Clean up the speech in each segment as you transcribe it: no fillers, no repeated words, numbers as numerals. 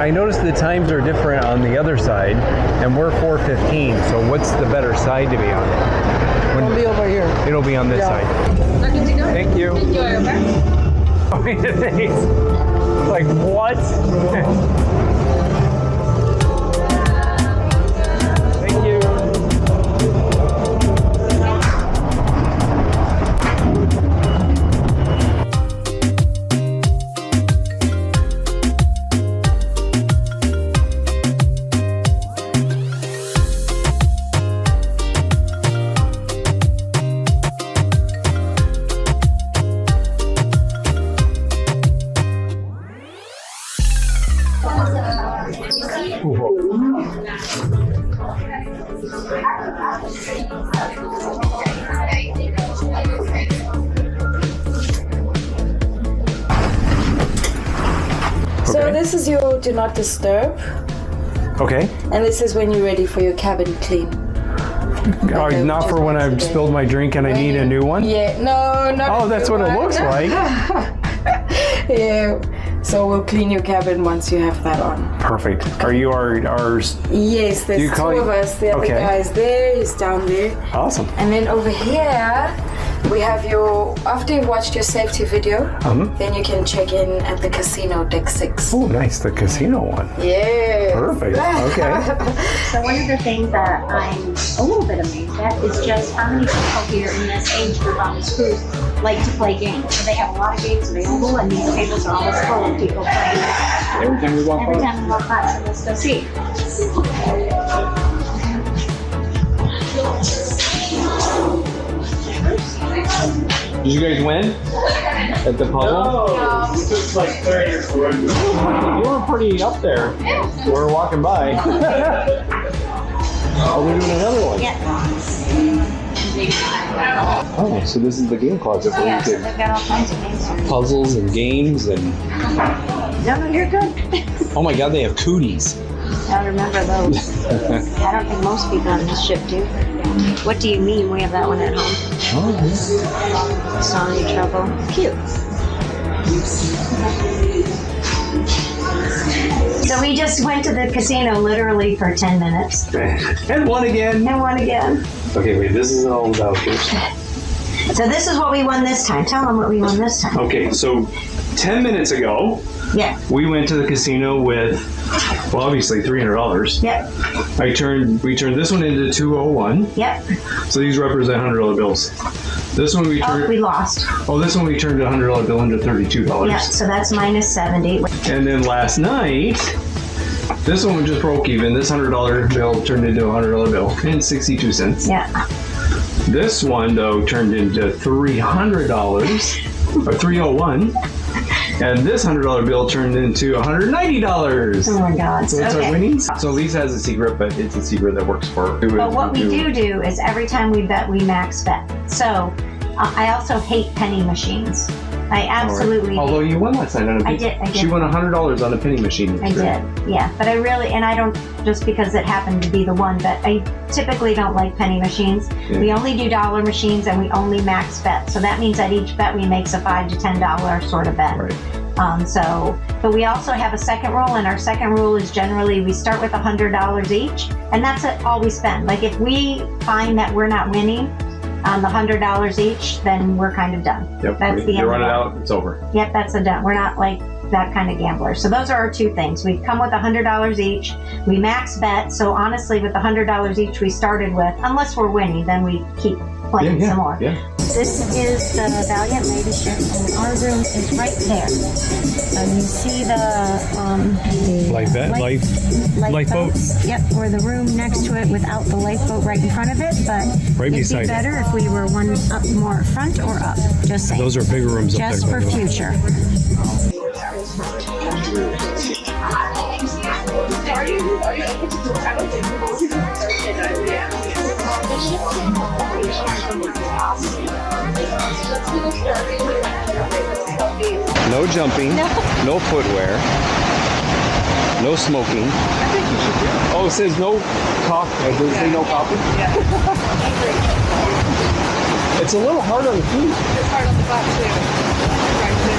I noticed the times are different on the other side, and we're 4:15. So what's the better side to be on? It'll be over here. It'll be on this side. Good to go? Thank you. Enjoy your back. Oh, thanks. Like what? Thank you. So this is your do not disturb, Okay. and this is when you're ready for your cabin clean. Not for when I've spilled my drink and I need a new one? Yeah, no, not. Oh, that's what it looks like. Yeah. So we'll clean your cabin once you have that on. Perfect. Are you our Yes, there's you call two you- of us. The other Okay. guy's there, he's down there. Awesome. And then over here, we have your, after you've watched your safety video, then you can check in at the casino, deck 6. Oh, nice. The casino one. Yeah. Perfect. Okay. So one of the things that I'm a little bit amazed at is just how many people here in this age group on this cruise like to play games. So they have a lot of games available, and these tables are always full of people playing. Every time we walk Every time we walk by, so let's go see. Did you guys win at the puzzle? No, we took like 30 or 40. You were pretty up there. We were walking by. Oh, we're doing another one. Yeah. Oh, so this is the game closet where Yeah, you so can they've got all kinds of games here. puzzles and games and No, you're good. oh my god, they have cooties. I remember those. I don't think most people on this ship do. What do you mean? We have that one at home. Oh, Sorry, trouble. Cute. So we just went to the casino literally for 10 minutes. and one again. And won again. Okay, wait, this is all vouchers. So this is what we won this time. Tell them what we won this time. Okay, so 10 minutes ago, Yeah. we went to the casino with, well, obviously $300. Yep. We turned this one into 201. Yep. So these represent $100 bills. This one we Oh, turned. we lost. Oh, this one we turned a $100 bill into $32. Yep. So that's minus 70. And then last night, this one just broke even. This $100 bill turned into a $100 bill and 62 cents. Yeah. This one though turned into $300 or 301. And this $100 bill turned into $190. Oh my God. So it's Okay. our winnings. So Lisa has a secret, but it's a secret that works for her. But what we do is every time we bet, we max bet. So I also hate penny machines. I absolutely hate. Although you won last night on a penny. I did. She won $100 on a penny machine. I did, yeah. But I really, and I don't, just because it happened to be the one, but I typically don't like penny machines. Yeah. We only do dollar machines and we only max bet. So that means that each bet we makes a $5 to $10 sort of bet. Right. But we also have a second rule, and our second rule is generally we start with $100 each, and that's all we spend. Like if we find that we're not winning on the $100 each, then we're kind of done. Yep. That's the you end run of it it. out, it's over. Yep, that's a done. We're not like that kind of gambler. So those are our two things. We come with $100 each. We max bet. So honestly, with the $100 each we started with, unless we're winning, then we keep playing some more. Yeah. This is the Valiant Lady ship, and our room is right there. You see the lifeboats. Yep, or the room next to it without the lifeboat right in front of it. But Right it'd beside be it. better if we were one up more front or up. Just saying. Those are bigger rooms up Just there. for future. No jumping, no footwear, no smoking. Oh, it says no coffee. Does it say no coffee? It's a little hard on the feet. It's hard on the butt too. Right, too.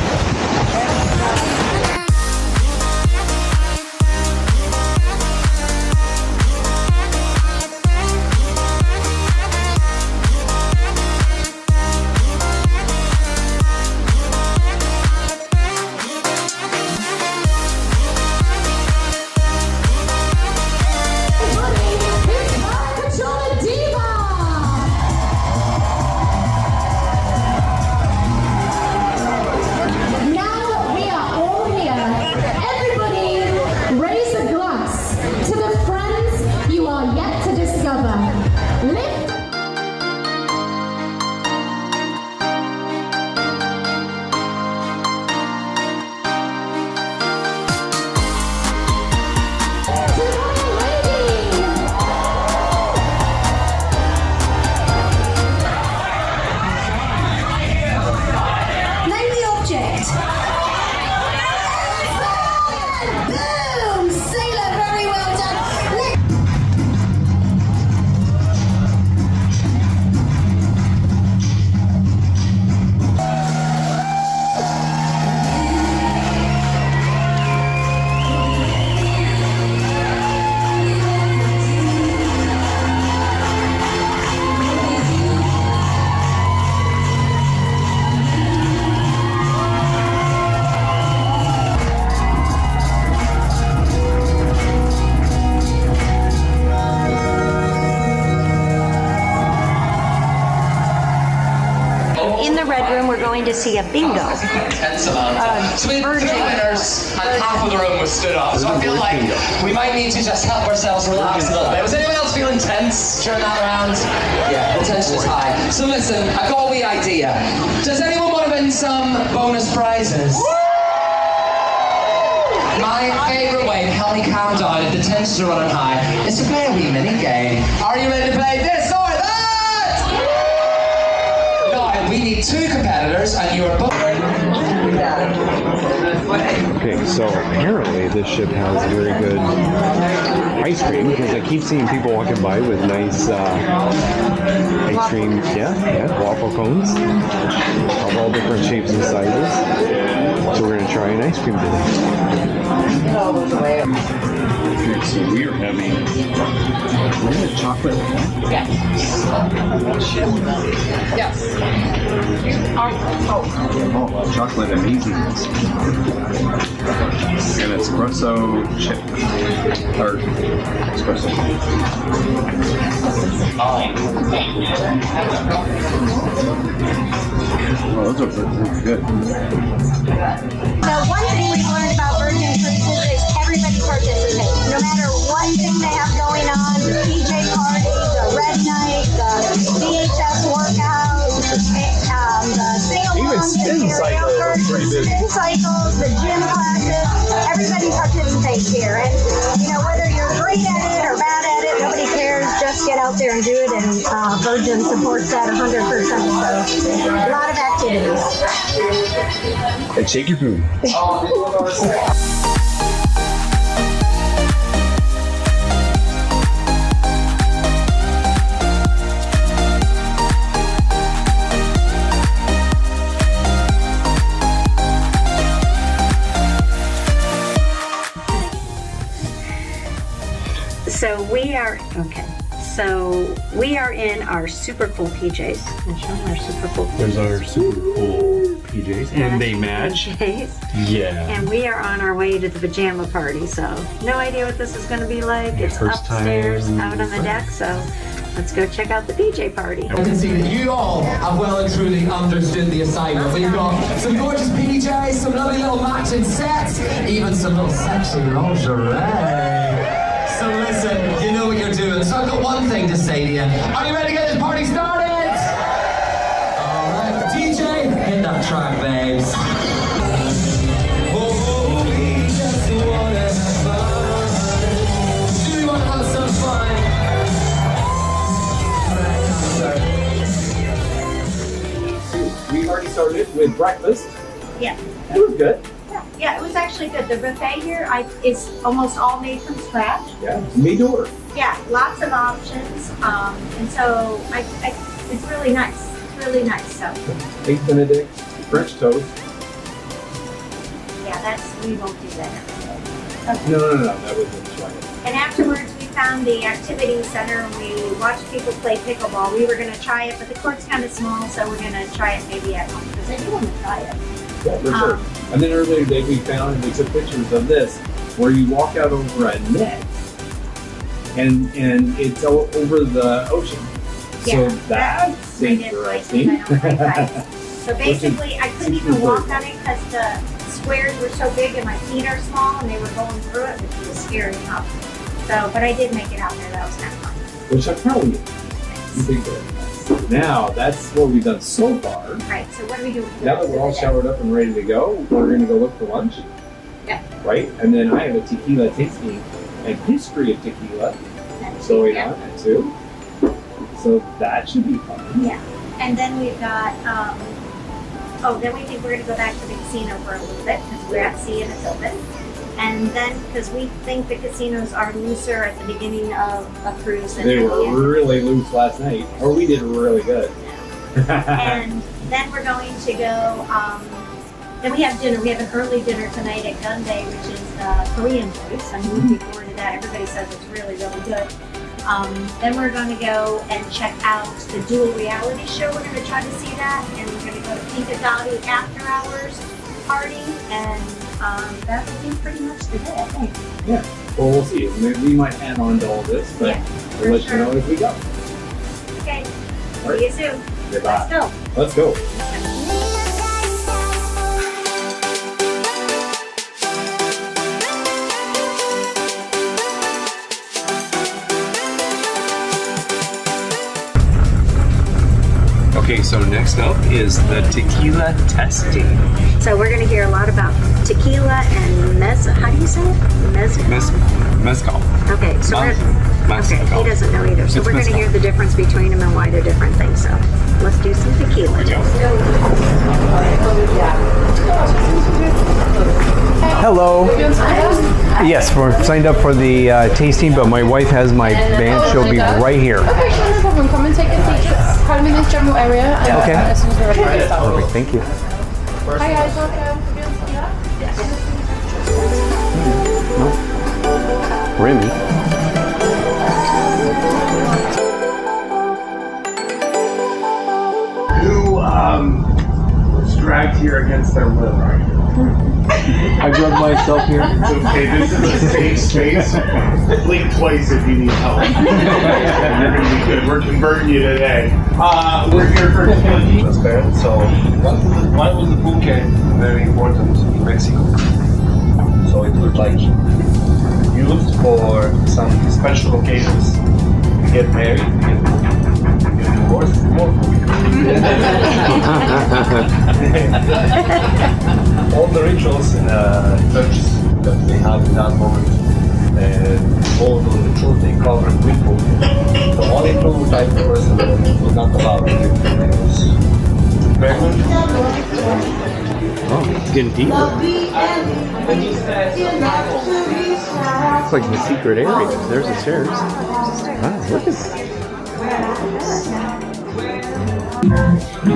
going to see a bingo. Intense amount of time. So we had 2 winners and half of the room was stood up. So I feel like we might need to just help ourselves relax a little bit. Was anyone else feeling tense during that round? Yeah, the tension is high. So listen, I've got a wee idea. Does anyone want to win some bonus prizes? My favourite way to help me calm down if the tensions are running high is to play a wee mini game. Are you ready to play this or that? Now, we need 2 competitors and you are both... Okay, so apparently this ship has very good ice cream because I keep seeing people walking by with nice ice cream, waffle cones of all different shapes and sizes. So we're gonna try an ice cream today. Okay, so we are having chocolate. Yes. Oh, chocolate amazingness. And espresso chip. Or espresso. Oh, those are good. So one thing we've learned about Virgin Cruises is everybody participates. No matter what thing they have going on, the PJ party, the red night, the VHS workout, the sing-alongs, the karaoke, the spin cycles, the gym classes, everybody participates here. And, you know, whether you're great at it or bad at it, nobody cares. Just get out there and do it. And Virgin supports that 100%. So a lot of activities. And shake your food. So we are in our super cool PJs. I'll show them our super cool PJs. There's our super cool PJs, and they match. PJs. Yeah. And we are on our way to the pajama party, so no idea what this is going to be like. It's First upstairs, time. out on the deck, so let's go check out the PJ party. I can see that you all have well and truly understood the assignment. We've got some gorgeous PJs, some lovely little matching sets, even some little sexy lingerie. So listen, you know what you're doing. So I've got one thing to say to you. Are you ready to get this party started? Alright, DJ, hit that track, babes. Oh, we just wanna have fun. Do you wanna have some fun? We already started with breakfast. Yeah. It was good. Yeah, it was actually good. The buffet here is almost all made from scratch. Yeah. Medoor. Yeah, lots of options, and so it's really nice. It's really nice. So Eggs Benedict, French toast. yeah, we won't do that. No, that wasn't try it. And afterwards, we found the activity center and we watched people play pickleball. We were going to try it, but the court's kind of small, so we're going to try it maybe at home because I do want to try it. Yeah, for sure. And then earlier today we found and we took pictures of this where you walk out over a net and it's over the ocean. Yeah, so that's interesting. I don't like heights. So basically, I couldn't even walk on it because the squares were so big and my feet are small and they were going through it, which was scary enough. So, but I did make it out there. That was kind of fun. Which I'm proud of you. You did good. Now, that's what we've done so far. Right, so what do we do? Now that we're all showered up and ready to go, we're going to go look for lunch. Yeah. Right? And then I have a tequila tasting and history of tequila going on at 2. So that should be fun. Yeah. And then we've got, then we think we're going to go back to the casino for a little bit because we're at sea and it's open. And then, because we think the casinos are looser at the beginning of a cruise. And they were really loose last night. Or we did really good. And then we're going to go, then we have dinner. We have an early dinner tonight at Gunday, which is Korean place. I'm looking forward to that. Everybody says it's really, really good. Then we're going to go and check out the dual reality show. We're going to try to see that. And we're going to go to Piccadilly after hours party. And that will be pretty much the day, I think. Yeah. Well, we'll see. Maybe we might add on to all this, but we'll let you know as we go. Okay. All right. See you soon. Goodbye. Let's go. Let's go. Okay, so next up is the tequila testing. So we're going to hear a lot about tequila and how do you say it? Mezcal. Okay, so Mezcal. he doesn't know either. So It's we're going to mezcal. hear the difference between them and why they're different things. So let's do some tequila. Hello. Yes, we're signed up for the tasting, but my wife has my band. She'll be right here. Okay, sure, no problem. Come and take a seat. Just kind of in this general area. And Okay. As soon as we're ready, we'll start. Perfect, thank you. Hi guys, welcome. Remy. Who was dragged here against their will? I drugged myself here. Okay, this is a safe space. Blink twice if you need help. You're gonna be good. We're converting you today. We're here for Tequila. So, why was the bouquet very important in Mexico? So it was like used for some special occasions. You get married, you get divorced, more all the rituals in churches that they have in that moment, and all the rituals they cover with bouquet. The only two type of person that was not allowed to get pregnant. Oh, getting deeper. It's like the secret area. There's the stairs. Wow, look at that.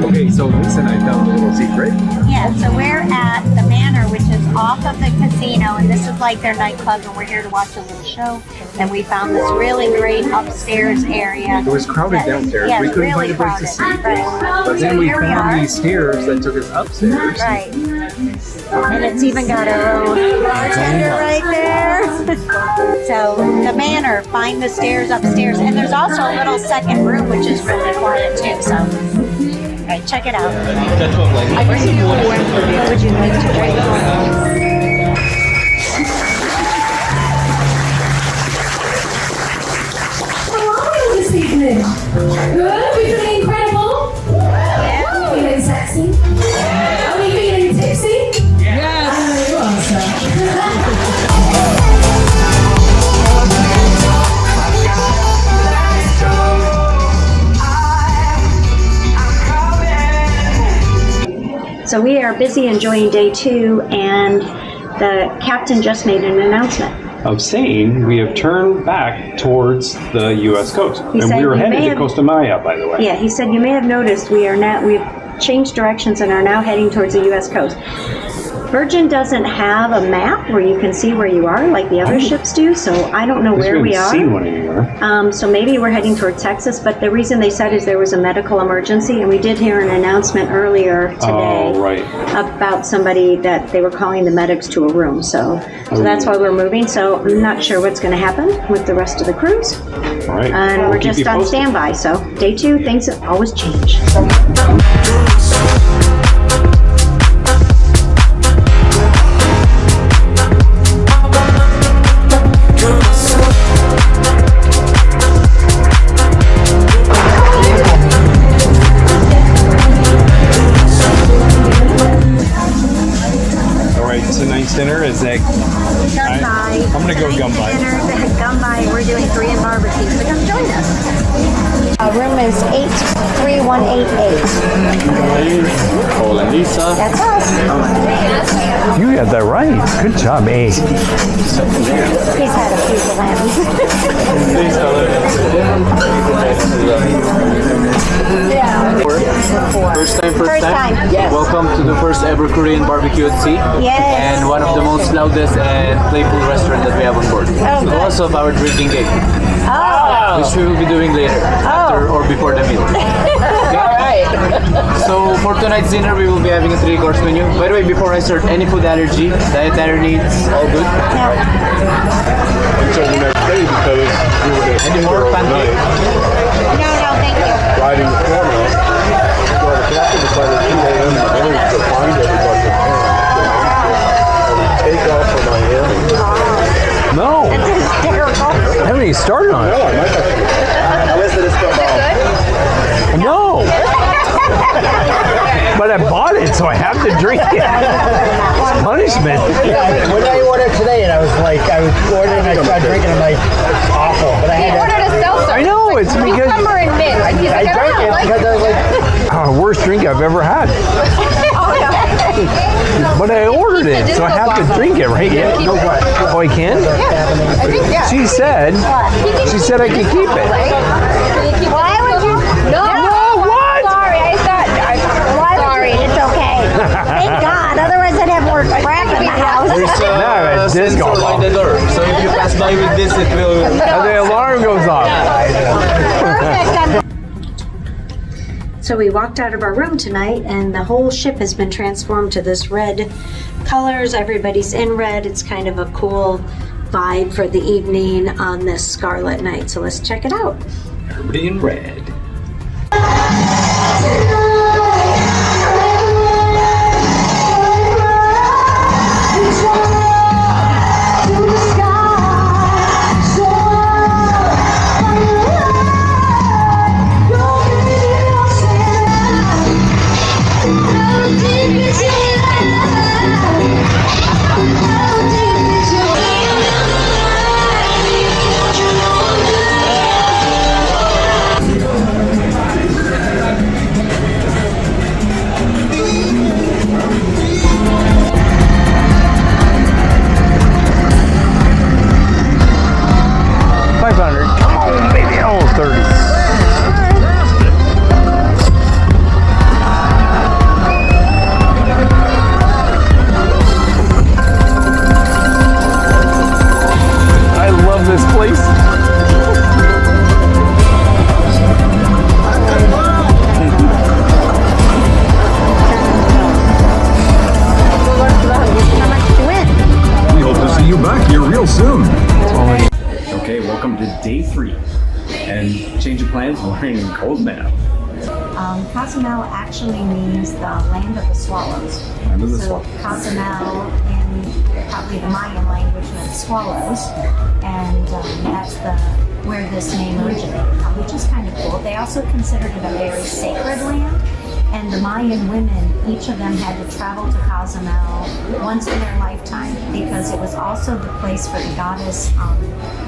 Okay, so Lisa and I found a little secret. Yeah, so we're at the Manor, which is off of the casino, and this is like their nightclub, and we're here to watch a little show. And we found this really great upstairs area. It was crowded downstairs. Yeah, we couldn't really find a place to crowded. sit. Right. But then So we here found are. these stairs that took us upstairs. Right. And it's even got our own bartender right there. So the Manor, find the stairs upstairs. And there's also a little second room, which is really quiet too. So, all right, check it out. What would you like to drink? This evening. Good. We're feeling incredible. Are we feeling sexy? Are we feeling tipsy? Yes. I know you are, So we are busy enjoying day 2, and the captain just made an announcement. Of saying we have turned back towards the U.S. coast, He and said we were you headed may to have- Costa Maya, by the way. Yeah, he said you may have noticed we've changed directions and are now heading towards the U.S. coast. Virgin doesn't have a map where you can see where you are like the other ships do, so I don't know where we haven't are. seen one anywhere. So maybe we're heading towards Texas, but the reason they said is there was a medical emergency, and we did hear an announcement earlier today Oh, right. about somebody that they were calling the medics to a room. So that's why we're moving. So I'm not sure what's going to happen with the rest of the cruise, All right. and We'll we're keep just you on posted. standby. So day 2, things always change. All right, tonight's dinner is egg. Gumby. I'm gonna go Gumby. Dinner at Gumby. We're doing Korean barbecue, so come join us. Room is 83188. Paul and Lisa. That's us. You had that right. Good job, A. He's had a few calamities. Please tell First time, First time. Yes. Welcome to the first ever Korean barbecue at sea. Yes. And one of the most loudest and playful restaurant that we have on board. Oh, good. Also of our drinking game, Oh. which we will be doing later, after or before the meal. So for tonight's dinner, we will be having a 3-course menu. By the way, before I start, any food allergy, dietary needs, all good? Until the next day because we were going to Any more pancake? No, thank you. riding the corner. So the captain decided at 2 a.m. in the morning to find everybody in town. And take off for Miami. No, This is hysterical. I haven't even started on it. I might have to. No. But I bought it, so I have to drink it. It's punishment. Yeah, when I ordered today, and I was ordering, I tried drinking, I'm like, it's awful. But I He had ordered a seltzer. I know, it's because Cucumber and mint. And he's I like, drank it like because I was like, worst drink I've ever had. Oh, yeah. But I ordered it, so I have to drink it, right? Yeah. Keep it. Oh, I can? I think, yeah. She said I could keep it. Why would you? No, what? Sorry, I thought. Sorry, it's okay. Thank God. Otherwise, I'd have more crap in the house. There's No, a it's disco sensor ball. in the door, so if you pass by with this, it will. And the alarm goes off. So we walked out of our room tonight, and the whole ship has been transformed to this red colors. Everybody's in red. It's kind of a cool vibe for the evening on this Scarlet Night. So let's check it out. Everybody in red. day 3 and change of plans. We're in Cozumel. Cozumel actually means the land of the swallows. Land of the so swallows. Cozumel in probably the Mayan language meant swallows, and that's where this name originated from, which is kind of cool. They also considered it a very sacred land, and the Mayan women, each of them had to travel to Cozumel once in their lifetime because it was also the place for the goddess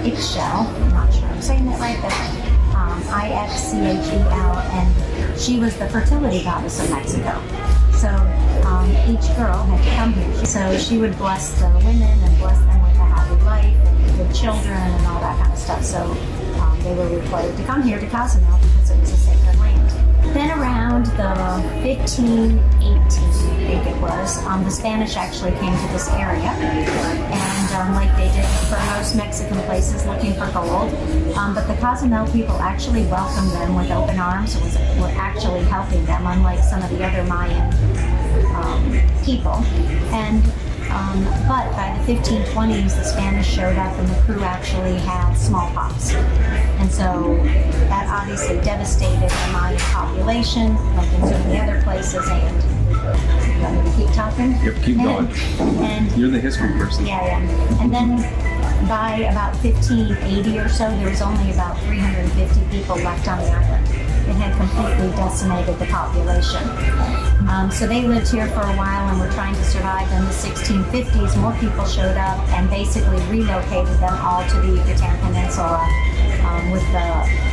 Ixchel. I'm not sure I'm saying that right, but Ixchel, and she was the fertility goddess of Mexico. So each girl had to come here. So she would bless the women and bless them with a happy life and good children and all that kind of stuff. So they were required to come here to Cozumel because it was a sacred land. Then around the 1518, I think it was, the Spanish actually came to this area, and like they did for most Mexican places looking for gold, but the Cozumel people actually welcomed them with open arms, were actually helping them, unlike some of the other Mayan people. And but by the 1520s, the Spanish showed up and the crew actually had smallpox. And so that obviously devastated the Mayan population, like in so many other places. And you want me to keep talking? Yep, keep going. And You're the history person. yeah. And then by about 1580 or so, there was only about 350 people left on the island. It had completely decimated the population. So they lived here for a while and were trying to survive. In the 1650s, more people showed up and basically relocated them all to the Yucatan Peninsula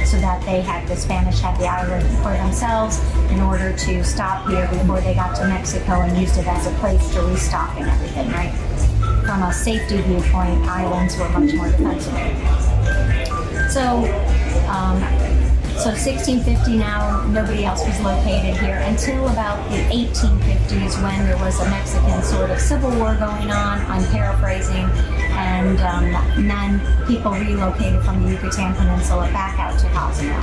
so that the Spanish had the island for themselves in order to stop here before they got to Mexico and used it as a place to restock and everything, right? From a safety viewpoint, islands were much more defensible. So 1650 now, nobody else was located here until about the 1850s when there was a Mexican sort of civil war going on, I'm paraphrasing, and then people relocated from the Yucatan Peninsula back out to Cozumel.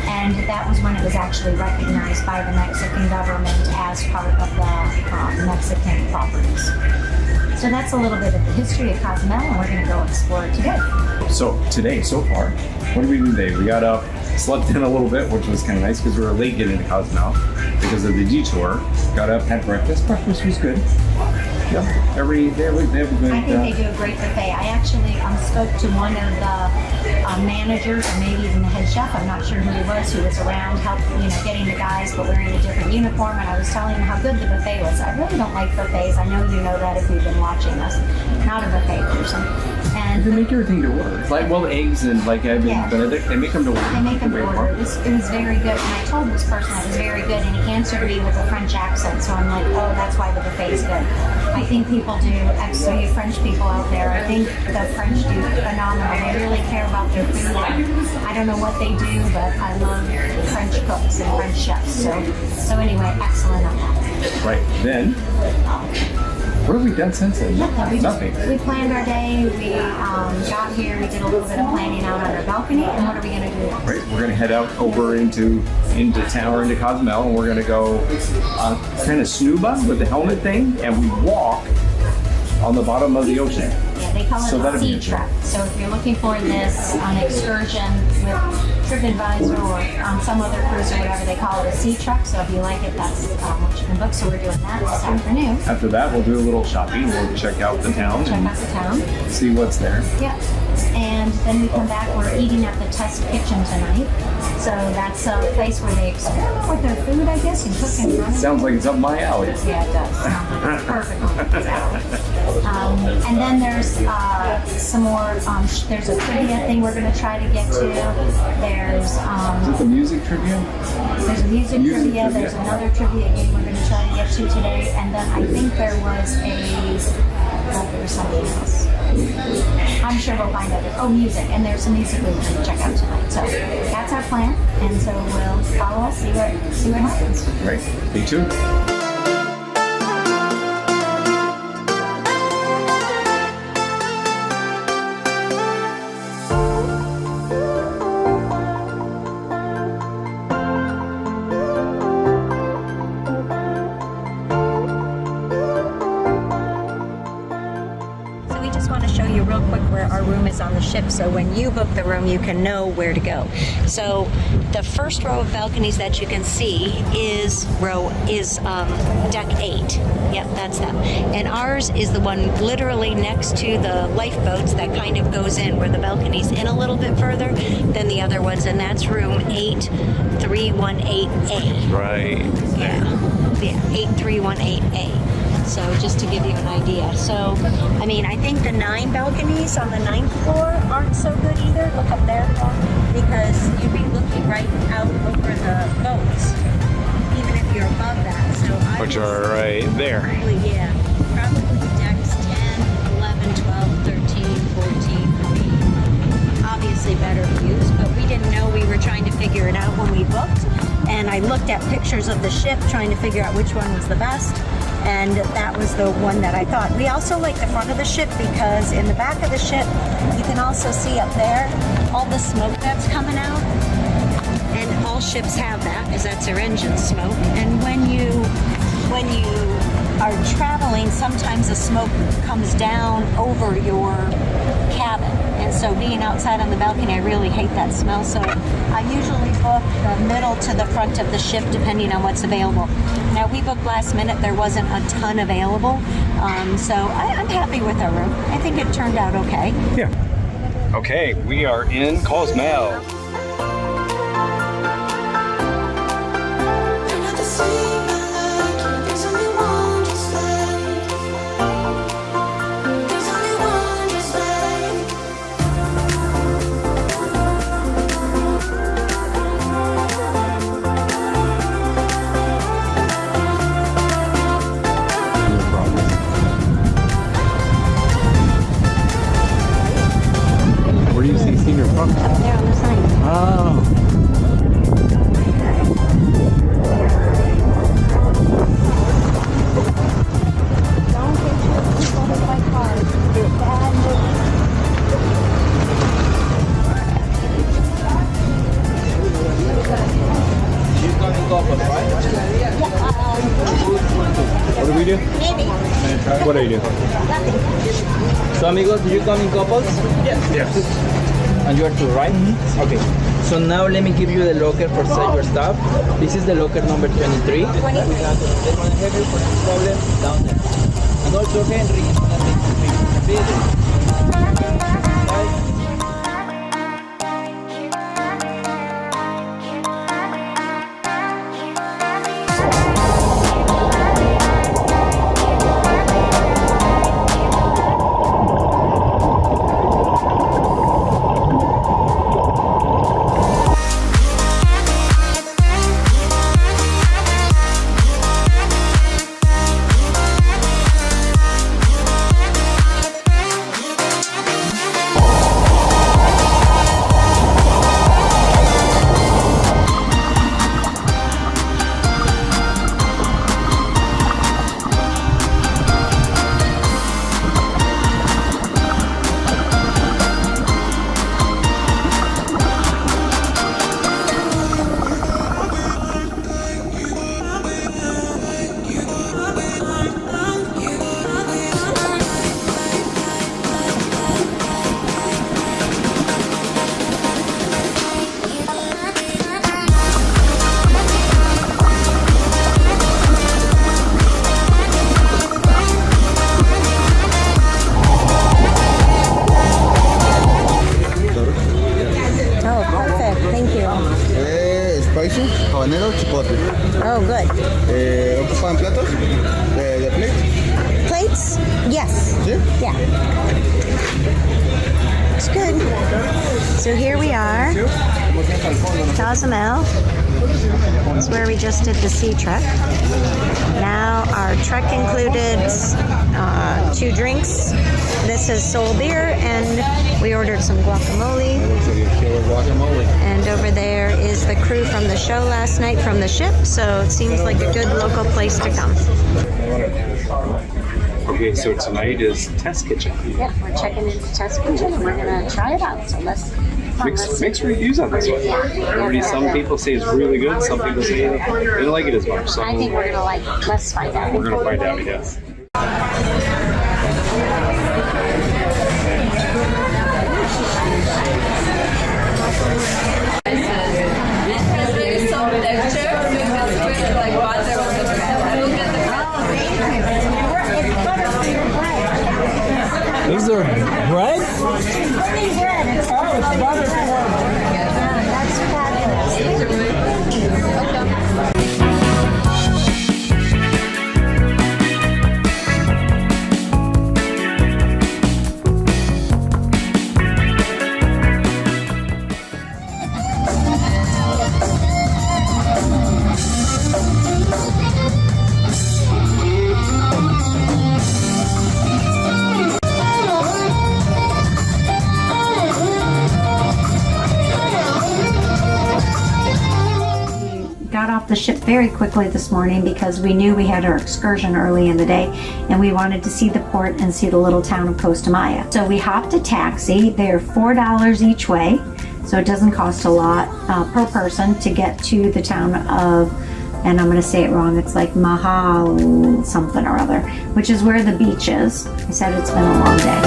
And that was when it was actually recognized by the Mexican government as part of the Mexican properties. So that's a little bit of the history of Cozumel, and we're going to go explore it today. So today, so far, what did we do today? We got up, slept in a little bit, which was kind of nice because we were late getting to Cozumel because of the detour. Got up, had breakfast. Breakfast was good. Yep. They have a good. I think they do a great buffet. I actually spoke to one of the managers or maybe even the head chef, I'm not sure who was around getting the guys but wearing a different uniform, and I was telling him how good the buffet was. I really don't like buffets. I know you know that if you've been watching us. Not a buffet person. And they make everything to order. Like, well, eggs and like I mean, Benedict, they make them to order. They make them to order. It was very good. And I told this person it was very good, and he answered me with a French accent. So I'm like, oh, that's why the buffet is good. I think people do, so you French people out there, I think the French do phenomenal. They really care about their food. I don't know what they do, but I love French cooks and French chefs. So anyway, excellent on that. Right. Then, what have we done since then? Nothing. We planned our day. We got here. We did a little bit of planning out on our balcony. And what are we going to do next? Right. We're going to head out over into town or into Cozumel, and we're going to go kind of Snuba with the helmet thing, and we walk on the bottom of the ocean. Yeah, they call it a sea trek. So if you're looking for this on Excursion with TripAdvisor or on some other cruise or whatever, they call it a sea trek. So if you like it, that's what you can book. So we're doing that this afternoon. After that, we'll do a little shopping. We'll check out the town. See what's there. Yeah. And then we come back. We're eating at the Test Kitchen tonight. So that's a place where they experiment with their food, I guess, and cook in front of Sounds like it's up my alley. Yeah, it does. Perfect. And then there's some more, there's a trivia thing we're going to try to get to. There's Is it the music trivia? There's a music trivia. There's another trivia game we're going to try to get to today. And then I think there was something else. I'm sure we'll find out. Oh, music. And there's some music we're going to check out tonight. So that's our plan. And so we'll follow us, see what happens. Right. Stay tuned. On the ship, so when you book the room you can know where to go. So the first row of balconies that you can see is deck 8. Yep, that's them. And ours is the one literally next to the lifeboats that kind of goes in where the balcony's in a little bit further than the other ones, and that's room 8318A. Right. Yeah, 8318A. So just to give you an idea. So, I mean, I think the 9 balconies on the 9th floor aren't so good either. Look up there, because you'd be looking right out over the boats, even if you're above that. So which are right there. Probably decks 10, 11, 12, 13, 14 would be obviously better views, but we didn't know. We were trying to figure it out when we booked, and I looked at pictures of the ship trying to figure out which one was the best. And that was the one that I thought. We also like the front of the ship because in the back of the ship, you can also see up there all the smoke that's coming out. And all ships have that because that's their engine smoke. And when you are traveling, sometimes the smoke comes down over your cabin. And so being outside on the balcony, I really hate that smell. So I usually book the middle to the front of the ship depending on what's available. Now we booked last minute, there wasn't a ton available. So I'm happy with our room. I think it turned out okay. Yeah. Okay, we are in Cozumel. Where do you see senior from? Up there on the sign. Oh. Don't get your people by cars. They're bad news. What do we do? Maybe. What do you do? So amigos, do you come in couples? Yes. And you are two, right? Okay. So now let me give you the locker for set your stuff. This is the locker number 23. 23. We have the one heavy for this problem down there. And also Henry is gonna take the Thank you. Spicy, habanero, chipotle. Oh, good. ¿Ocupan platos de plate? Plates? Yes. ¿Sí? Yeah. It's good. So here we are, Cozumel. That's where we just did the sea trek. Now our trek included 2 drinks. This is Soul beer, and we ordered some guacamole. And over there is the crew from the show last night from the ship, so it seems like a good local place to come. Okay, so tonight is test kitchen. Yep, we're checking into test kitchen and we're gonna try it out. So let's Mixed reviews on this one. Some people say it's really good. Some people say they don't like it as much. So I think we're gonna like it. Let's find out. we're gonna find out. Yes. These are bread? That's fabulous. Got off the ship very quickly this morning because we knew we had our excursion early in the day and we wanted to see the port and see the little town of Costa Maya. So we hopped a taxi. They're $4 each way, so it doesn't cost a lot per person to get to the town of, and I'm going to say it wrong, it's like Mahal something or other, which is where the beach is. I said it's been a long day.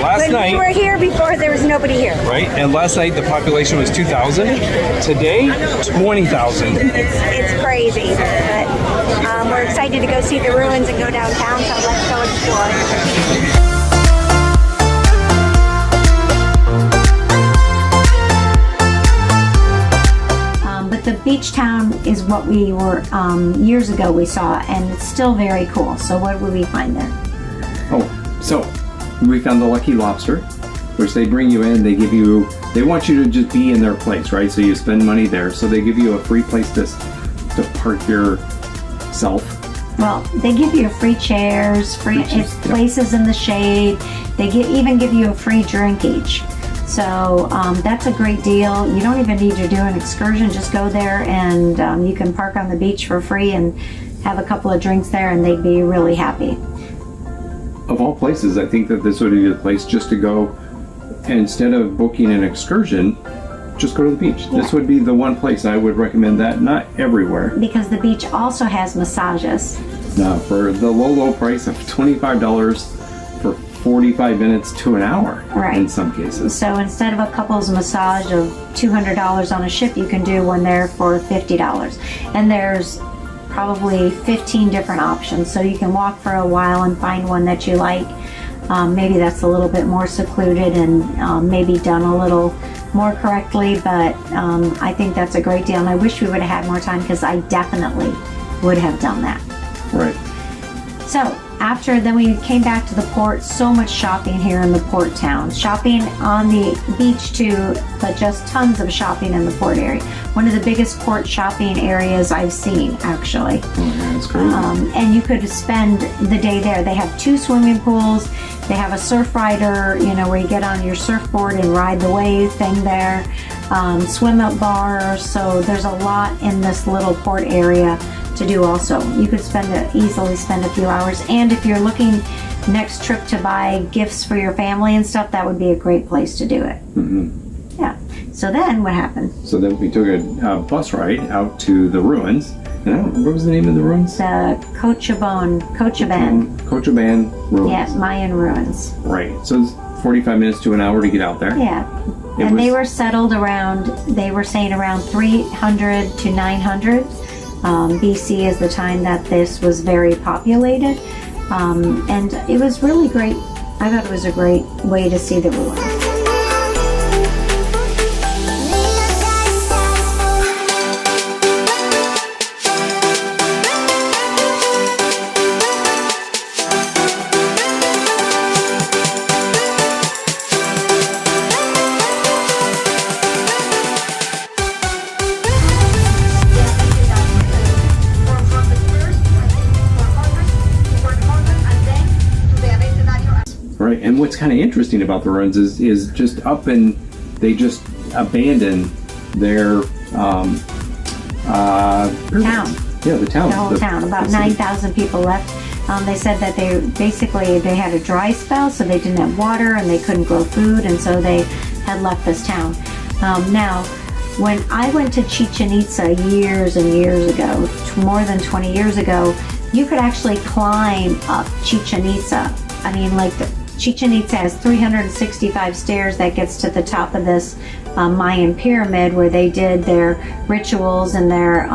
Last night, we were here before, there was nobody here. Right, and last night the population was 2,000. Today, 20,000. It's crazy, but we're excited to go see the ruins and go downtown, so let's go explore. But the beach town is what we were, years ago we saw, and it's still very cool. So what would we find there? Oh, so we found the Lucky Lobster, which they bring you in, they want you to just be in their place, right? So you spend money there. So they give you a free place to park yourself. Well, they give you free chairs, places in the shade. They even give you a free drink each. So that's a great deal. You don't even need to do an excursion. Just go there and you can park on the beach for free and have a couple of drinks there, and they'd be really happy. Of all places, I think that this would be the place just to go, and instead of booking an excursion, just go to the beach. Yeah. This would be the one place I would recommend that, not everywhere. Because the beach also has massages. Now, for the low price of $25 for 45 minutes to an hour, right, in some cases. So instead of a couple's massage of $200 on a ship, you can do one there for $50. And there's probably 15 different options, so you can walk for a while and find one that you like. Maybe that's a little bit more secluded and maybe done a little more correctly, but I think that's a great deal, and I wish we would have had more time because I definitely would have done that. Right. So then we came back to the port. So much shopping here in the port town. Shopping on the beach too, but just tons of shopping in the port area. One of the biggest port shopping areas I've seen, actually. Oh, yeah, that's crazy. And you could spend the day there. They have 2 swimming pools. They have a surf rider, where you get on your surfboard and ride the wave thing there. Swim up bars. So there's a lot in this little port area to do also. You could easily spend a few hours, and if you're looking next trip to buy gifts for your family and stuff, that would be a great place to do it. Mm-hmm. Yeah. So then what happened? So then we took a bus ride out to the ruins. And what was the name of the ruins? The Cozumel ruins. Yeah, Mayan ruins. Right. So it's 45 minutes to an hour to get out there. Yeah. They were settled around, they were saying around 300 to 900 BC is the time that this was very populated. And it was really great. I thought it was a great way to see the ruins. Right, and what's kind of interesting about the ruins is just up and they just abandon their Town. Yeah, the town. The whole town. About 9,000 people left. They said that they had a dry spell, so they didn't have water and they couldn't grow food, and so they had left this town. Now, when I went to Chichen Itza years and years ago, more than 20 years ago, you could actually climb up Chichen Itza. I mean, like Chichen Itza has 365 stairs that gets to the top of this Mayan pyramid where they did their rituals and their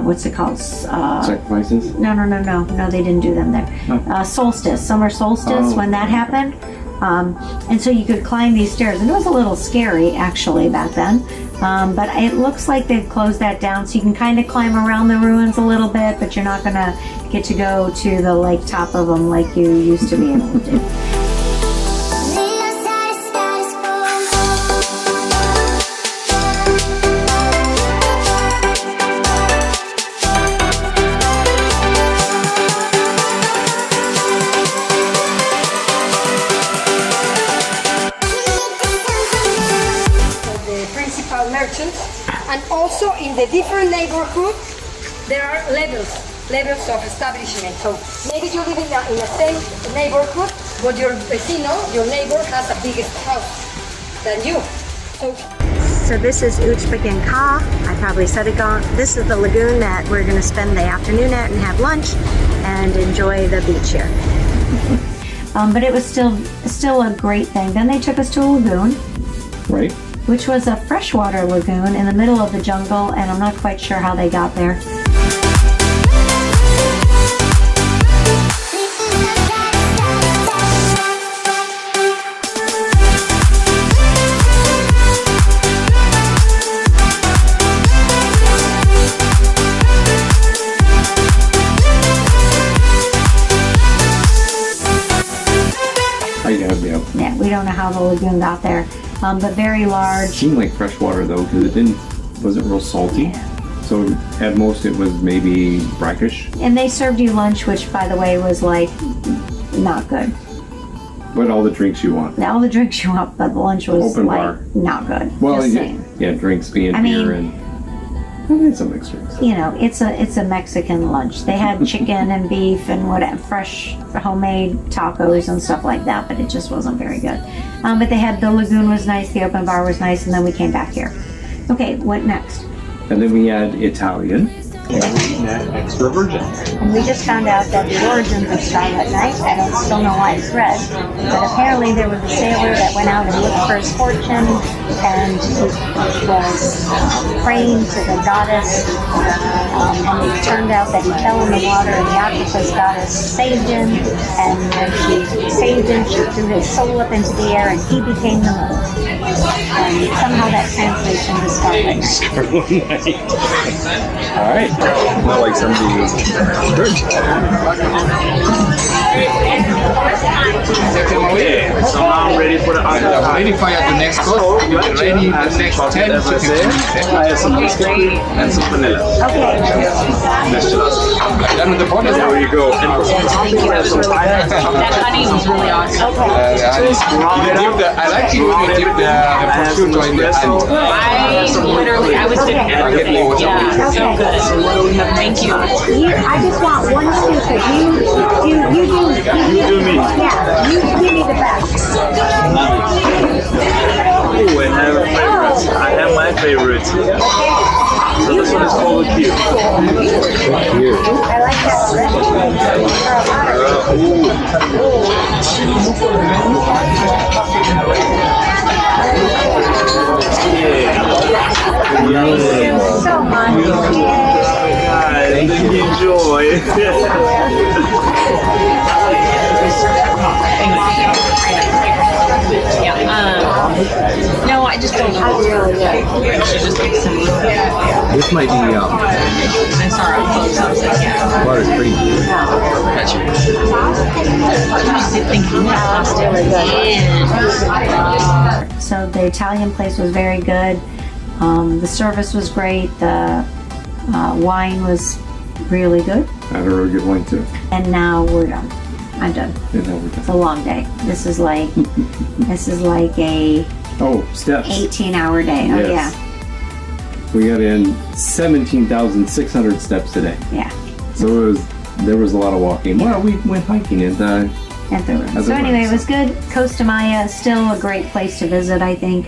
what's it called? Sacrifices? No, they didn't do them there. Solstice, summer solstice, when that happened. And so you could climb these stairs, and it was a little scary actually back then. But it looks like they've closed that down, so you can kind of climb around the ruins a little bit, but you're not gonna get to go to the top of them like you used to be able to do. And also in the different neighborhoods, there are levels of establishment. So maybe you live in the same neighborhood, but your vecino, your neighbor, has a bigger house than you. So this is Uchbagan Ka. I probably said it wrong. This is the lagoon that we're going to spend the afternoon at and have lunch and enjoy the beach here. But it was still a great thing. Then they took us to a lagoon. Right. Which was a freshwater lagoon in the middle of the jungle, and I'm not quite sure how they got there. Yeah, we don't know how the lagoon got there. But very large. It seemed like fresh water though, because it wasn't real salty. Yeah. So at most it was maybe brackish. And they served you lunch, which by the way was like not good. But all the drinks you want. All the drinks you want, but the lunch was open like bar. Not good. Well, yeah, drinks being beer and some mixed drinks. You know, it's a Mexican lunch. They had chicken and beef and whatever, fresh homemade tacos and stuff like that, but it just wasn't very good. But they had, the lagoon was nice, the open bar was nice, and then we came back here. Okay, what next? And then we had Italian. Extra virgin. And we just found out that the origins of Scarlet Night, I don't still know why it's red, but apparently there was a sailor that went out and looked for his fortune, and he was praying to the goddess, and it turned out that he fell in the water and the octopus goddess saved him, and when she saved him, she threw his soul up into the air and he became the moon. And somehow that translates into Scarlet Night. Scarlet Night. All right. Not like somebody who's good. Okay, so now I'm ready for the other. Ready for the next course. Ready the next 10 to 15. I have some biscuit and some vanilla. Okay. Done with the bottle? There you go. And That honey was really awesome. I like it when you dip the prosciutto in the honey. I was dipping everything. Yeah, so good. Thank you. I just want one scoop, because you do me. Yeah, you give me the best. oh, I have my favorites. So this one is called Q. I like that already. Thank you so much. Yay. No, I just don't know. This might be I'm sorry, I'm close. I was like, yeah. water cream. So the Italian place was very good. The service was great. The wine was really good. I had a really good wine too. And now we're done. I'm done. And now we're done. It's a long day. This is like a steps. 18-hour day. Oh Yes. yeah. We got in 17,600 steps today. Yeah. So there was a lot of walking. Well, we went hiking at the room. So anyway, it was good. Costa Maya is still a great place to visit, I think.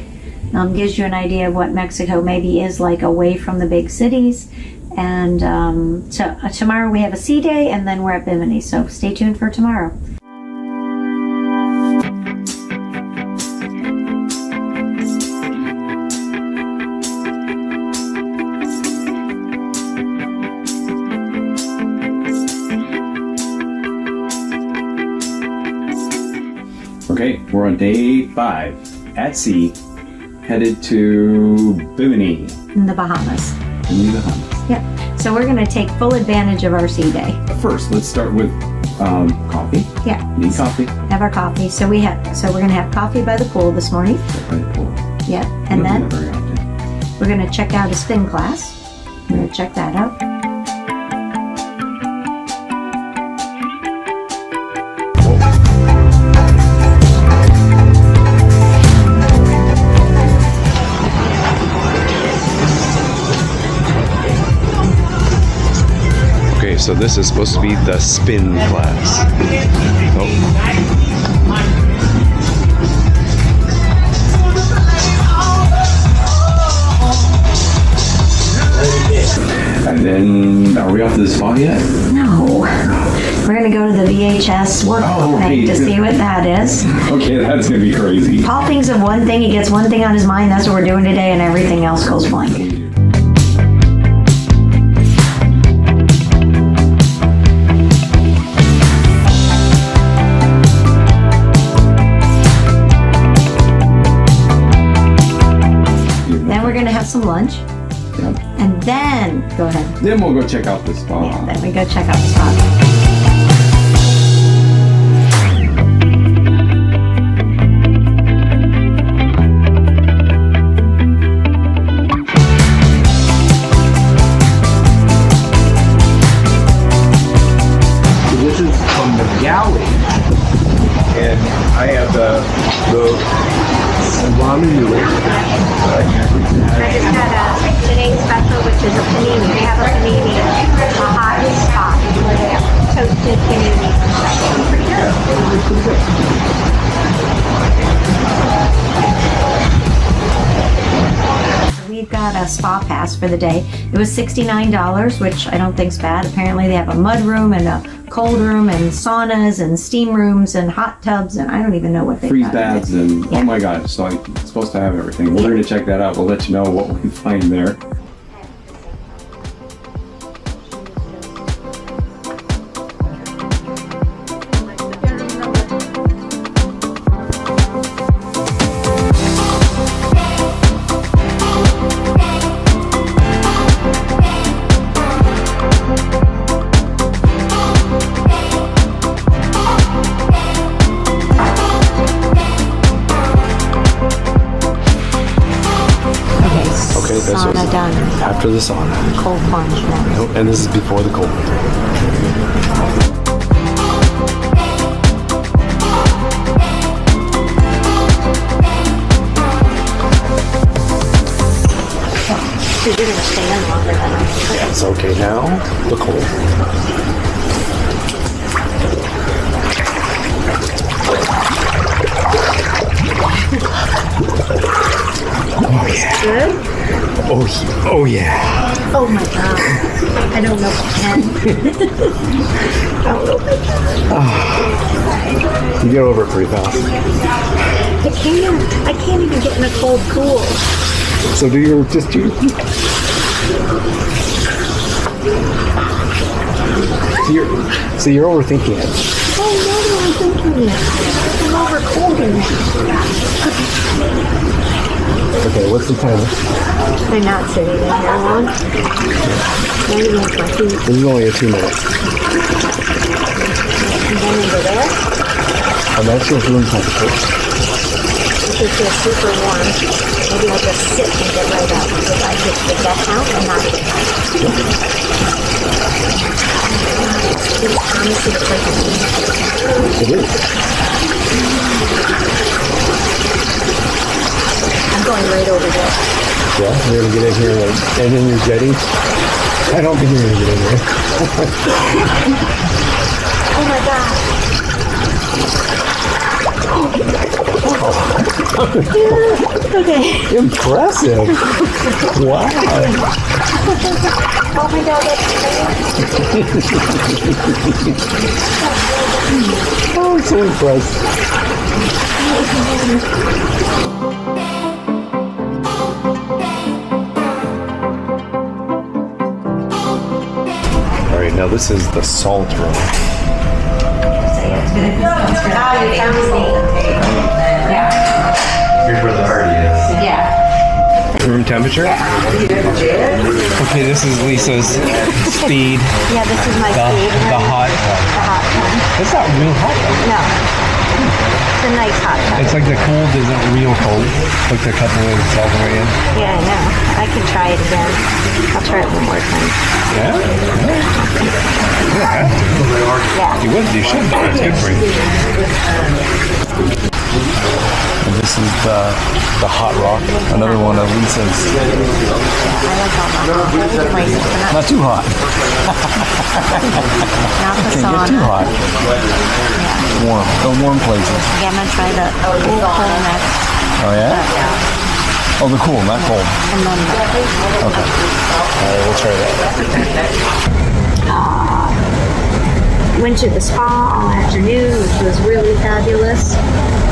Gives you an idea of what Mexico maybe is like away from the big cities. And so tomorrow we have a sea day, and then we're at Bimini. So stay tuned for tomorrow. Okay, we're on day 5 at sea, headed to Bimini. In the Bahamas. In the Bahamas. Yep. So we're going to take full advantage of our sea day. First, let's start with coffee. Yeah. Need coffee. Have our coffee. So we're going to have coffee by the pool this morning. By the pool. Yeah. And then very often. we're going to check out a spin class. We're going to check that out. So this is supposed to be the spin class. And then, are we off to the spa yet? No. We're going to go to the VHS workbook thing to see what that is. Okay, that's going to be crazy. Paul thinks of one thing, he gets one thing on his mind, that's what we're doing today, and everything else goes blank. We're gonna have some lunch, and then go ahead. Then we'll go check out the spa. Yeah, then we go check out the spa. This is from the galley, and I have the salami noodles. I just had today's special, which is a panini. They have a panini, a hot spot, where they have toasted panini. We've got a spa pass for the day. It was $69, which I don't think's bad. Apparently they have a mud room and a cold room and saunas and steam rooms and hot tubs, and I don't even know what they freeze baths and oh my gosh, so it's supposed to have everything. We're going to check that out. We'll let you know what we find there. Sauna done. After the sauna. Cold plunge now. And this is before the cold. You're going to stay in longer than I It's okay now. The cold. Oh yeah. Good? Oh yeah. Oh my god. I don't know if I can. I don't know if I can. You get over it pretty fast. I can't even get in a cold pool. So do your So you're overthinking it. Oh, no, I'm thinking it. I'm over-quoting it. Okay, what's the time? I'm not sitting in here long. Not even with my feet. This is only a 2 minutes. And then into there. Oh, that's your room temperature. If it feels super warm, maybe I'll just sit and get right up. If I get the death count and not get out. It's honestly the perfect. It is. I'm going right over there. Yeah, you're gonna get in here and then you're jetting. I don't think you're gonna get in there. Oh my god. Okay. Impressive. Wow. Oh my god, that's Oh, I'm so impressed. All right, now this is the salt room. Here's where the party is. Yeah. Room temperature? Okay, this is Lisa's speed. Yeah, this is my speed. The hot. The hot one. It's not real hot though. No. It's a nice hot one. It's like the cold isn't real cold. Like the couple of salt right in. Yeah, I know. I can try it again. I'll try it one more time. Yeah? Yeah. You would, you should. It's good for you. And this is the hot rock, another one of Lisa's. I like all the places, but Not too hot. not the Can't sauna. get too hot. Warm. The warm places. Yeah, I'm gonna try the cool next. Oh yeah? Oh, the cool, not cold. And then Okay. Alright, we'll try that. went to the spa all afternoon, which was really fabulous.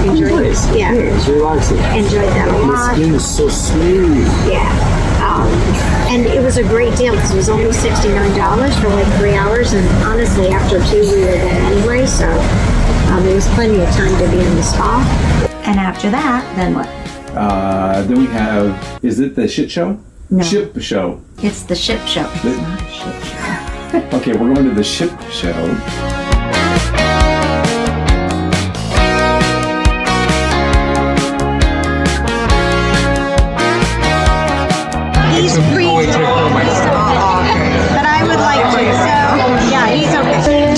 Enjoyed it. Yeah. It's relaxing. Enjoyed that a The lot. skin is so smooth. Yeah. And it was a great deal because it was only $69 for like 3 hours, and honestly, after 2 we were there anyway, so there was plenty of time to be in the spa. And after that, then what? Then we have, is it the shit show? No. Ship show. It's the ship show. It's not a ship show. Okay, we're going to the ship show. He's free, but I would like to, so yeah, he's okay.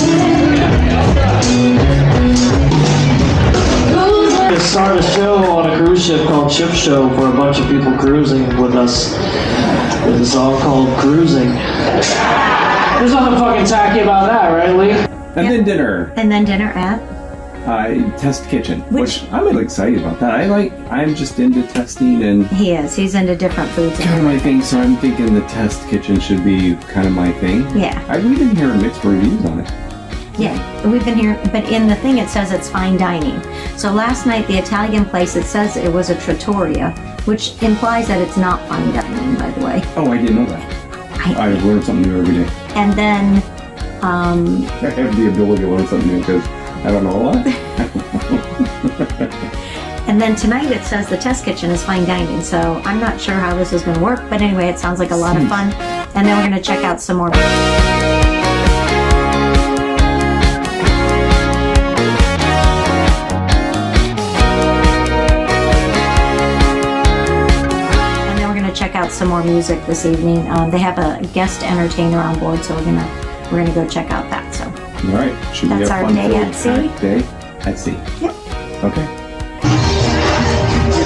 Start a show on a cruise ship called Ship Show for a bunch of people cruising with us with a song called Cruising. There's nothing fucking tacky about that, right, Lee? And then dinner. And then dinner at? Test kitchen, which I'm really excited about that. I'm just into testing and He is. He's into different foods. kind of my thing, so I'm thinking the test kitchen should be kind of my thing. Yeah. We've been hearing mixed reviews on it. Yeah, we've been here, but in the thing it says it's fine dining. So last night, the Italian place, it says it was a trattoria, which implies that it's not fine dining, by the way. Oh, I didn't know that. I learn something new every day. And then, I have the ability to learn something new because I don't know a lot. and then tonight it says the test kitchen is fine dining. So I'm not sure how this is going to work, but anyway, it sounds like a lot of fun. And then we're going to check out some more. Check out some more music this evening. They have a guest entertainer on board, so we're gonna go check out that. So, all right, should be that's a our fun day at sea. Day at sea. Yep. Okay.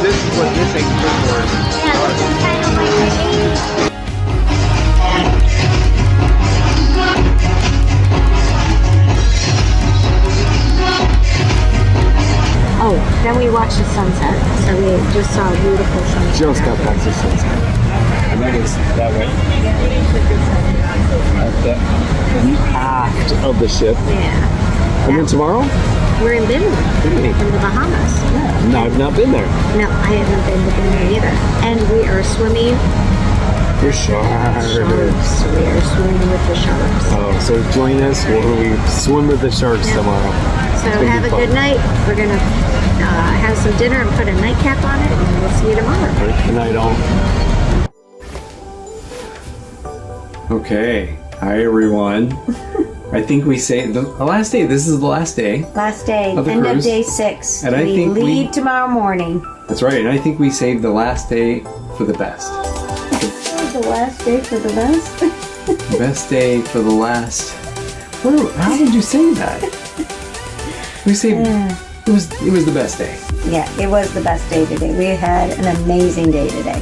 This is what this Excursion was. Yeah, this is kind of like the Oh, then we watched the sunset. So we just saw a beautiful sunset. Just got past the sunset. And that is that way. At the aft of the ship. Yeah. And then tomorrow? We're in Bimini. Bimini. In the Bahamas. Yeah. No, I've not been there. No, I haven't been to Bimini either. And we are swimming. The sharks. We are swimming with the sharks. Oh, So join us where we swim with the sharks tomorrow. So have a good night. We're gonna have some dinner and put a nightcap on it, and we'll see you tomorrow. Good night, all. Okay. Hi, everyone. I think we say the last day. This is the last day. Last day, Of the end cruise. of day 6. And I we think leave tomorrow morning. That's right. And I think we saved the last day for the best. The last day for the best. Best day for the last. Whoa, how did you say that? We saved. It was the best day. Yeah, it was the best day today. We had an amazing day today.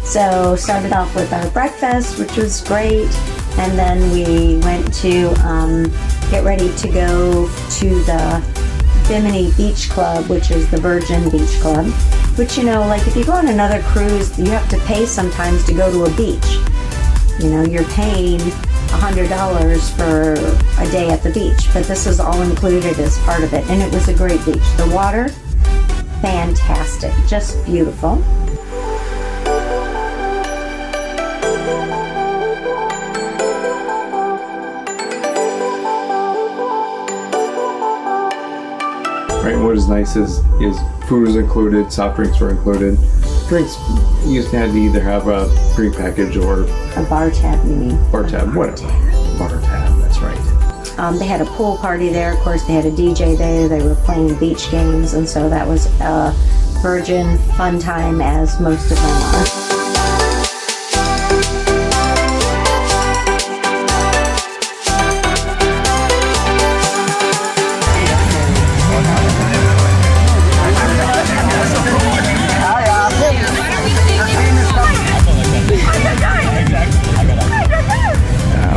So started off with our breakfast, which was great, and then we went to get ready to go to the Bimini Beach Club, which is the Virgin Beach Club. Which, you know, like if you go on another cruise, you have to pay sometimes to go to a beach. You know, you're paying $100 for a day at the beach, but this is all included as part of it, and it was a great beach. The water, fantastic, just beautiful. Right. What is nice is food is included, soft drinks were included. Drinks you had to either have a drink package or A bar tab, you mean? bar tab, whatever. Bar tab. That's right. They had a pool party there. Of course, they had a DJ there. They were playing beach games, and so that was a Virgin fun time, as most of them are.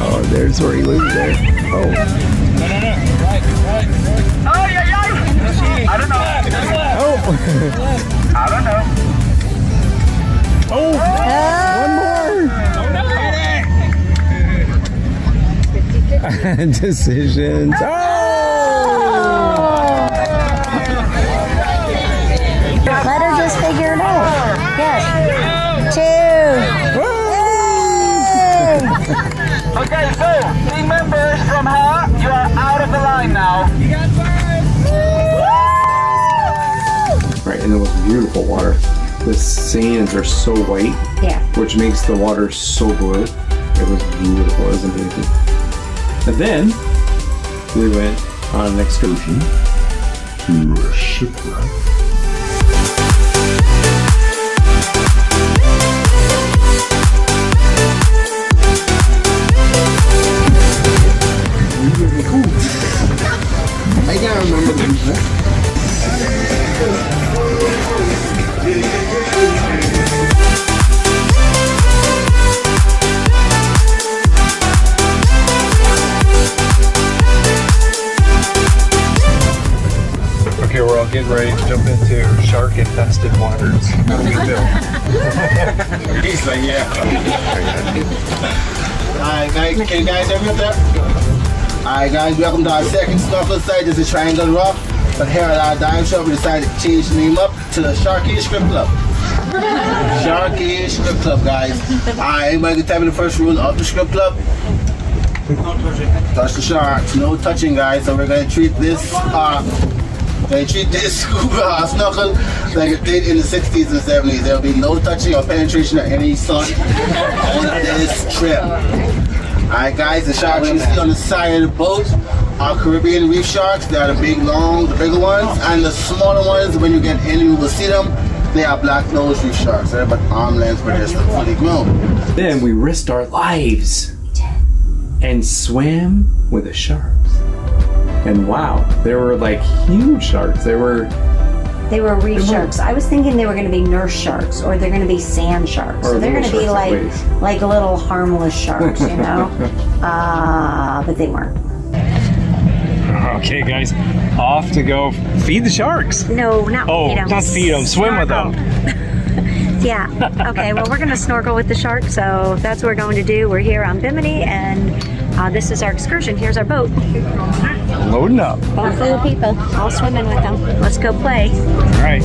Oh, there's where he lives there. Oh. I don't know. I don't know. Oh, one more. Decisions. Oh! Let her just figure it out. Yes. 2. Okay, so team members from her, you are out of the line now. Right, and it was beautiful water. The sands are so white, Yeah. which makes the water so blue. It was beautiful. It was amazing. And then we went on an excursion to a shipwreck. Really cool. I can't remember them. Okay, we're all getting ready to jump into shark-infested waters. How do we feel? He's like, yeah. Alright guys, can you guys hear me up there? Alright guys, welcome to our second snorkel site. This is Triangle Rock. But here at our dive shop, we decided to change the name up to the Sharky Strip Club. Sharky Strip Club, guys. Alright, everybody can tell me the first rule of the strip club? Touch the sharks. No touching, guys. So we're gonna treat this scuba snorkel like it did in the 60s and 70s. There'll be no touching or penetration of any sort on this trip. Alright guys, the sharks you see on the side of the boat are Caribbean reef sharks. They are the big, long, the bigger ones. And the smaller ones, when you get in, you will see them. They are black-nosed reef sharks. They're about arm length, but they're still fully grown. Then we risked our lives and swam with the sharks. And wow, they were like huge sharks. They were reef sharks. I was thinking they were going to be nurse sharks, or they're going to be sand sharks. Or So they're going to be little sharks, like little harmless sharks, you know? But they weren't. Okay, guys, off to go feed the sharks. No, not Oh, feed them. not feed them, swim with them. Yeah. Okay, well, we're going to snorkel with the sharks, so that's what we're going to do. We're here on Bimini, and this is our excursion. Here's our boat. Loading up. Boat full of people, all swimming with them. Let's go play. All right.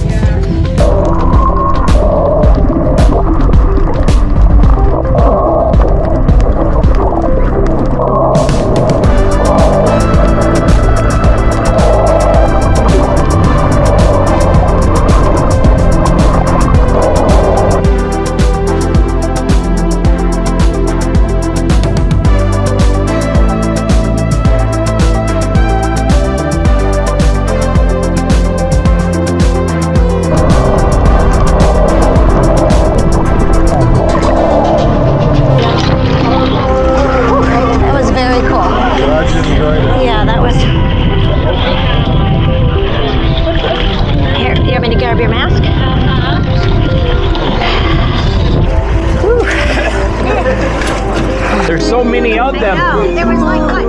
glad you enjoyed it. Yeah, that was. Here, you want me to grab your mask? There's so many of them. No, there was like what?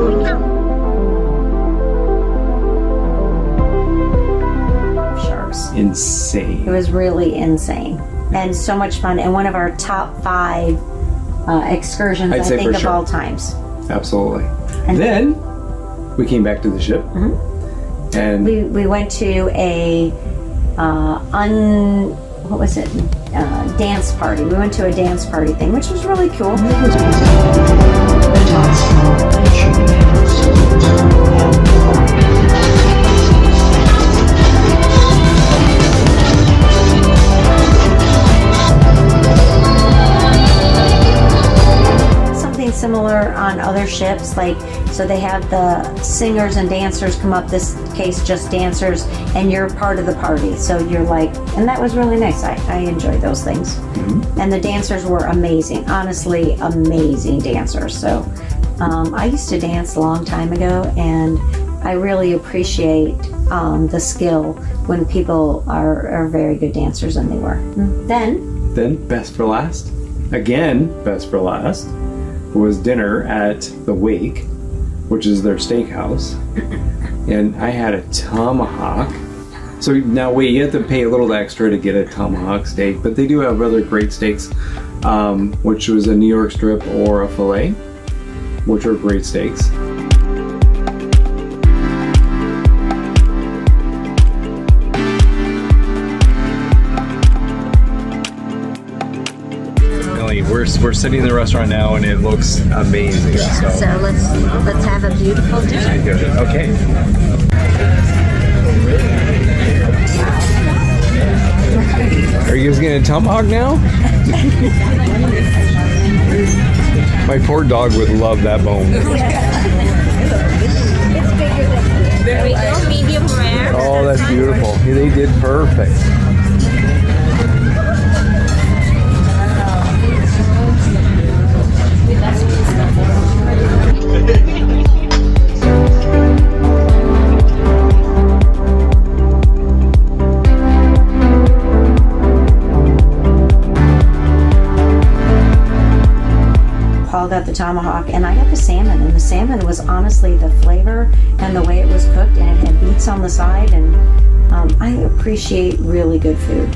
Sharks. Insane. It was really insane and so much fun, and one of our top 5 excursions I'd I say think for of sure. all times. Absolutely. And then we came back to the ship, and we went to a what was it? Dance party. We went to a dance party thing, which was really cool. Something similar on other ships, like, so they have the singers and dancers come up, this case just dancers, and you're part of the party, so you're like, and that was really nice. I enjoyed those things. And the dancers were amazing, honestly amazing dancers. So I used to dance a long time ago, and I really appreciate the skill when people are very good dancers, and they were. Then best for last, again, best for last, was dinner at the Wake, which is their steakhouse. And I had a tomahawk. So now wait, you have to pay a little extra to get a tomahawk steak, but they do have other great steaks, which was a New York strip or a filet, which are great steaks. We're sitting in the restaurant now, and it looks amazing. so let's have a beautiful dinner. Okay. Are you guys getting a tomahawk now? My poor dog would love that bone. There we go, medium rare. Oh, that's beautiful. They did perfect. Paul got the tomahawk, and I got the salmon, and the salmon was honestly the flavor and the way it was cooked, and it had beets on the side, and I appreciate really good food.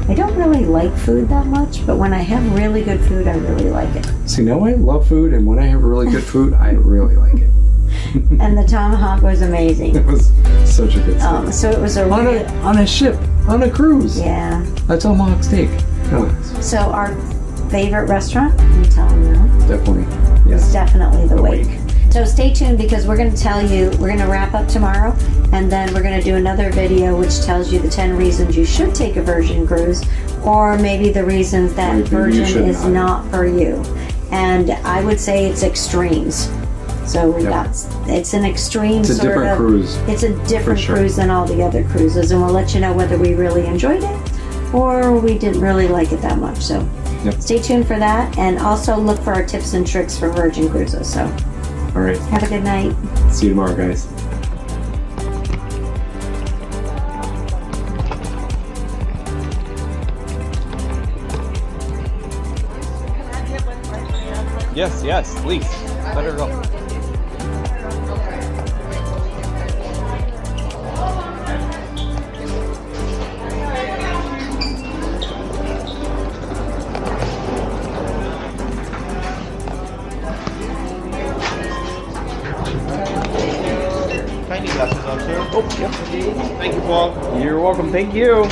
I don't really like food that much, but when I have really good food, I really like it. See, now I love food, and when I have really good food, I really like it. And the tomahawk was amazing. It was such a good steak. So it was a on a ship, on a cruise. Yeah. A tomahawk steak. Oh, So our favorite restaurant, you tell them now. definitely. It's definitely the Wake. So stay tuned, because we're going to tell you, we're going to wrap up tomorrow, and then we're going to do another video which tells you the 10 reasons you should take a Virgin cruise, or maybe the reasons that Maybe you Virgin should is not for you. And I would say it's extremes. So we got, it's an extreme It's a sort different of cruise. It's a different For sure. cruise than all the other cruises, and we'll let you know whether we really enjoyed it or we didn't really like it that much. So stay tuned for that, and also look for our tips and tricks for Virgin cruises. So All right. have a good night. See you tomorrow, guys. Yes, please. Let her go. Tiny glasses on, sir. Oh, yep. Thank you, Paul. You're welcome. Thank you.